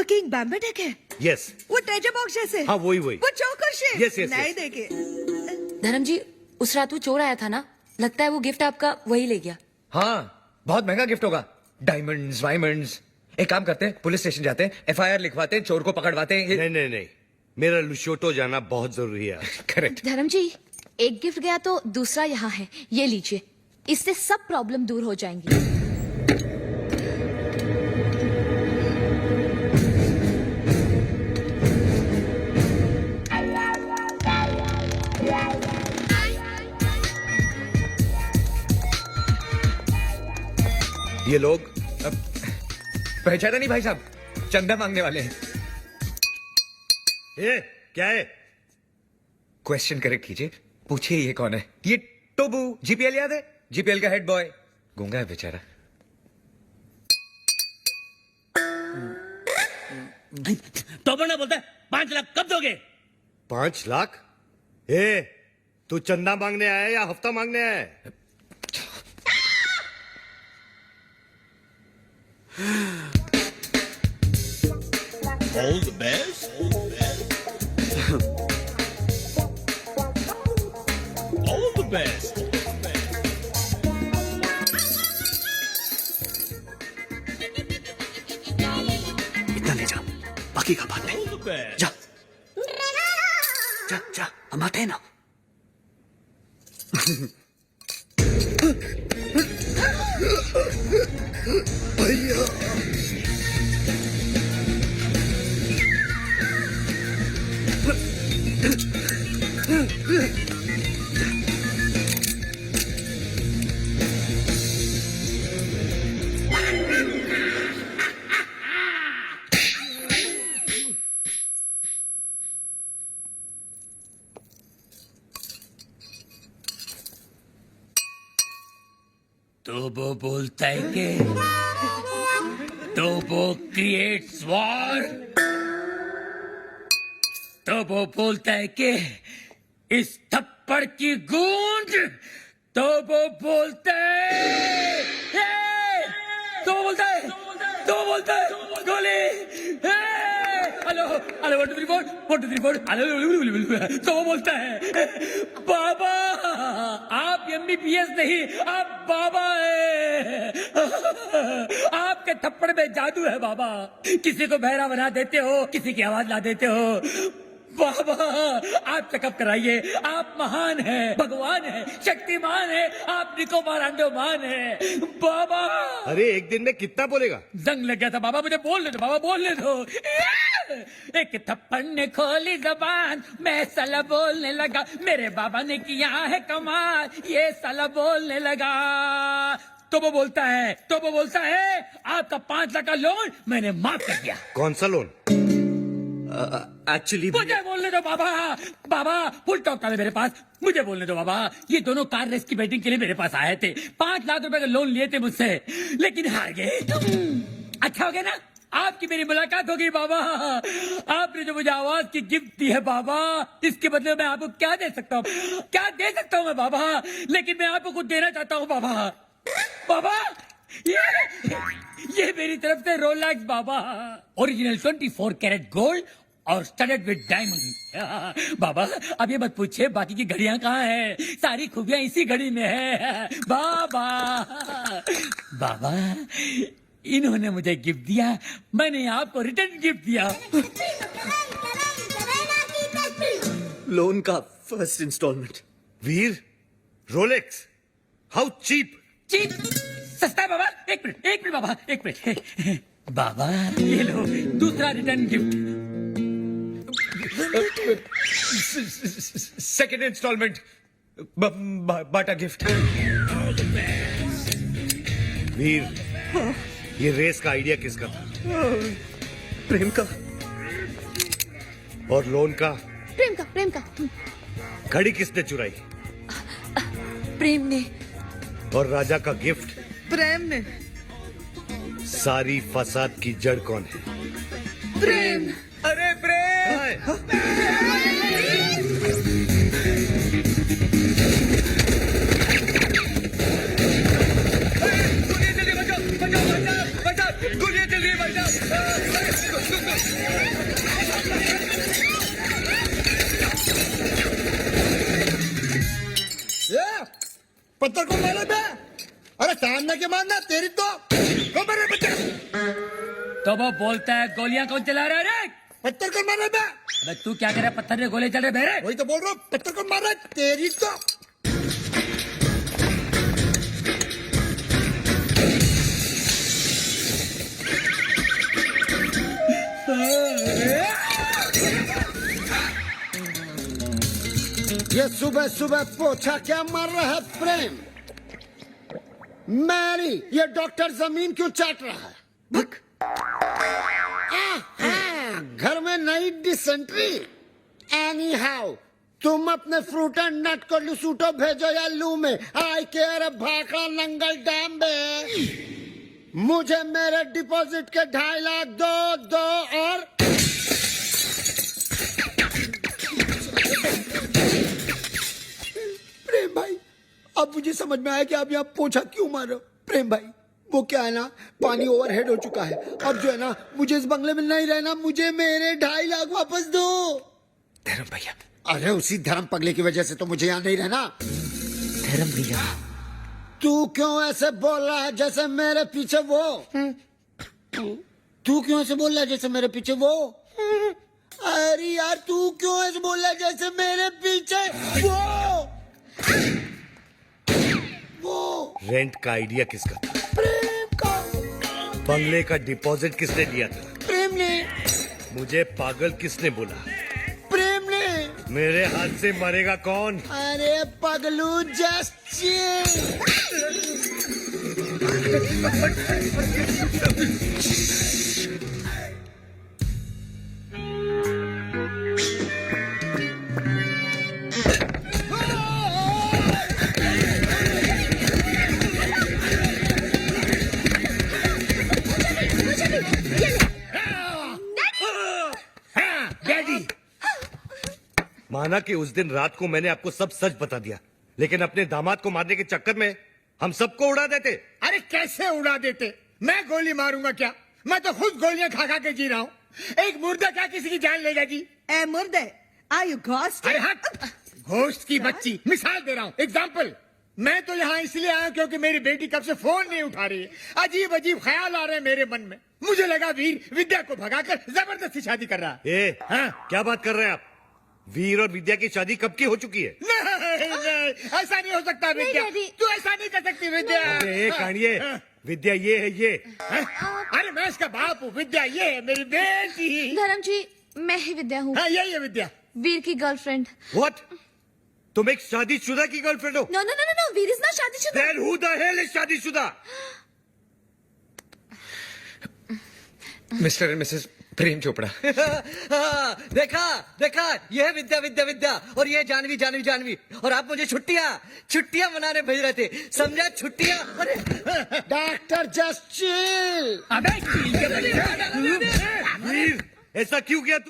Working बैम्बे take है? Yes. वो treasure box जैसे? हाँ वही वही। वो चौकर शेप? Yes, yes, नहीं yes. देखे। धर्म जी, उस रात वो चोर आया था ना, लगता है वो गिफ्ट आपका वही ले गया। हाँ, बहुत महंगा गिफ्ट होगा। डायमंड्स वायमंड्स। एक काम करते हैं, पुलिस स्टेशन जाते हैं, FIR लिखवाते हैं, चोर को पकड़वाते हैं। नहीं नहीं नहीं, मेरा लुशोटो जाना बहुत जरूरी है। करेक्ट। धर्म जी, एक गिफ्ट गया तो दूसरा यहाँ है, ये लीजिए। इससे सब प्रॉब्लम दूर हो जाएंगी। ये लोग पहचाना नहीं भाई साहब, चंदा मांगने वाले हैं। ए, क्या है? क्वेश्चन करेक्ट कीजिए, पूछिए ये कौन है? ये टोबू, GPL याद है? GPL का हेड बॉय। गूंगा है बेचारा। तो बना बोलता है 5 लाख कब दोगे? 5 लाख? ए, तू चंदा मांगने आया या हफ्ता मांगने आया है? All the best. All the best. इतना ले जा, बाकी का बाद में। All the best. जा जा जा, हम आते हैं ना। तो वो बोलता है कि तो वो क्रिएट्स वॉर। तो वो बोलता है कि इस थप्पड़ की गूंज। तो वो बोलता है तो वो बोलता है तो वो बोलता है गोली। Hello hello 1 2 3 4 1 2 3 4 hello. तो वो बोलता है बाबा, आप MBBS नहीं, आप बाबा है। आपके थप्पड़ में जादू है बाबा। किसी को बहरा बना देते हो, किसी की आवाज ला देते हो। बाबा, आप चेकअप कराइए। आप महान हैं, भगवान हैं, शक्तिमान हैं, आप निकोबार अंडोमान हैं बाबा। अरे एक दिन में कितना बोलेगा? जंग लग गया था बाबा, मुझे बोलने दो बाबा, बोलने दो। एक थप्पड़ ने खोली जबान, मैं साला बोलने लगा। मेरे बाबा ने किया है कमाल, ये साला बोलने लगा। तो वो बोलता है आपका 5 लाख का लोन मैंने माफ कर दिया। कौन सा लोन? एक्चुअली मुझे बोलने दो बाबा। बाबा, फुल टॉक था मेरे पास, मुझे बोलने दो बाबा। ये दोनों कार रेस की बैटिंग के लिए मेरे पास आए थे। 5 लाख रुपए का लोन लिए थे मुझसे, लेकिन हार गए। अच्छा हो गया ना, आपकी मेरी मुलाकात होगी बाबा। आपने जो मुझे आवाज की गिफ्ट दी है बाबा, इसके बदले मैं आपको क्या दे सकता हूँ? क्या दे सकता हूँ मैं बाबा? लेकिन मैं आपको कुछ देना चाहता हूँ बाबा। बाबा, ये मेरी तरफ से रोलेक्स बाबा, ओरिजिनल 24 कैरेट गोल्ड और स्टडेड विद डायमंड। बाबा, अब ये मत पूछिए बाकी की घड़ियां कहाँ हैं, सारी खूबियां इसी घड़ी में है बाबा। बाबा, इन्होंने मुझे गिफ्ट दिया, मैंने आपको रिटर्न गिफ्ट दिया। लोन का first installment. Veer, Rolex, how cheap. Cheap? सस्ता है बाबा। एक मिनट बाबा, एक मिनट। बाबा, ये लो दूसरा रिटर्न गिफ्ट। सेकेंड इंस्टॉलमेंट, बाटा गिफ्ट। वीर, ये रेस का आइडिया किसका था? प्रेम का। और लोन का? प्रेम का। घड़ी किसने चुराई? प्रेम ने। और राजा का गिफ्ट? प्रेम ने। सारी फसाद की जड़ कौन है? प्रेम। अरे प्रेम! गुड़िया जल्दी बचाओ, गुड़िया जल्दी बचाओ। मुझे मारना तेरी तो वो मेरे बच्चे तो वो बोलता है गोलियां कौन चला रहा है रे? पत्थर को मार रहा है अबे तू क्या कर रहा है? पत्थर में गोले चल रहे मेरे। वही तो बोल रहा हूँ पत्थर को मार रहा है तेरी तो ये सुबह सुबह पोछा क्या मार रहा है प्रेम? मैरी, ये डॉक्टर जमीन क्यों चाट रहा है? घर में नई डिसेंट्री। एनी हाउ, तुम अपने फ्रूट एंड नट को लुसूटो भेजो या लू में। आई केयर भाखड़ा नंगल डैम में। मुझे मेरे डिपॉजिट के 2.5 लाख दो और प्रेम भाई, अब मुझे समझ में आया कि आप यहाँ पोछा क्यों मार रहे हो। प्रेम भाई, वो क्या है ना, पानी ओवरहेड हो चुका है। अब जो है ना, मुझे इस बंगले में नहीं रहना, मुझे मेरे 2.5 लाख वापस दो। धर्म भैया, अरे उसी धर्म पगले की वजह से तो मुझे यहाँ नहीं रहना। धर्म भैया, तू क्यों ऐसे बोल रहा है जैसे मेरे पीछे वो? तू क्यों ऐसे बोल रहा है जैसे मेरे पीछे वो? अरे यार, तू क्यों ऐसे बोल रहा है जैसे मेरे पीछे वो? रेंट का आइडिया किसका था? प्रेम का। बंगले का डिपॉजिट किसने दिया था? प्रेम ने। मुझे पागल किसने बोला? प्रेम ने। मेरे हाथ से मरेगा कौन? अरे पगलू, जस्ट डैडी, माना कि उस दिन रात को मैंने आपको सब सच बता दिया, लेकिन अपने दामाद को मारने के चक्कर में हम सबको उड़ा देते। अरे कैसे उड़ा देते? मैं गोली मारूंगा क्या? मैं तो खुद गोलियां खा खा के जी रहा हूँ। एक मुर्दा क्या किसी की जान ले जाएगी? ए मुर्दे, आर यू घोस्ट? अरे हट, घोस्ट की बच्ची। मिसाल दे रहा हूँ, एग्जाम्पल। मैं तो यहाँ इसलिए आया क्योंकि मेरी बेटी कब से फोन नहीं उठा रही है। अजीब अजीब ख्याल आ रहे हैं मेरे मन में। मुझे लगा वीर विद्या को भगाकर जबरदस्ती शादी कर रहा है। हाँ? क्या बात कर रहे हैं आप? वीर और विद्या की शादी कब की हो चुकी है? नहीं, ऐसा नहीं हो सकता विद्या। डैडी। तू ऐसा नहीं कर सकती विद्या। अरे कानिए, विद्या ये है ये। अरे मैं इसका बाप हूँ, विद्या ये है मेरी बेटी। धर्म जी, मैं ही विद्या हूँ, हाँ, यही है विद्या। वीर की गर्लफ्रेंड। What? तुम एक शादीशुदा की गर्लफ्रेंड हो? No no no no no, Veer is not शादीशुदा। Then who the hell is शादीशुदा? Mr and Mrs Prem Chopra. देखा देखा, ये है विद्या विद्या विद्या, और ये जानवी जानवी जानवी, और आप मुझे छुट्टियां मनाने भेज रहे थे, समझा? छुट्टियां। अरे डॉक्टर, जस्ट चिल। अबे वीर, ऐसा क्यों किया तू?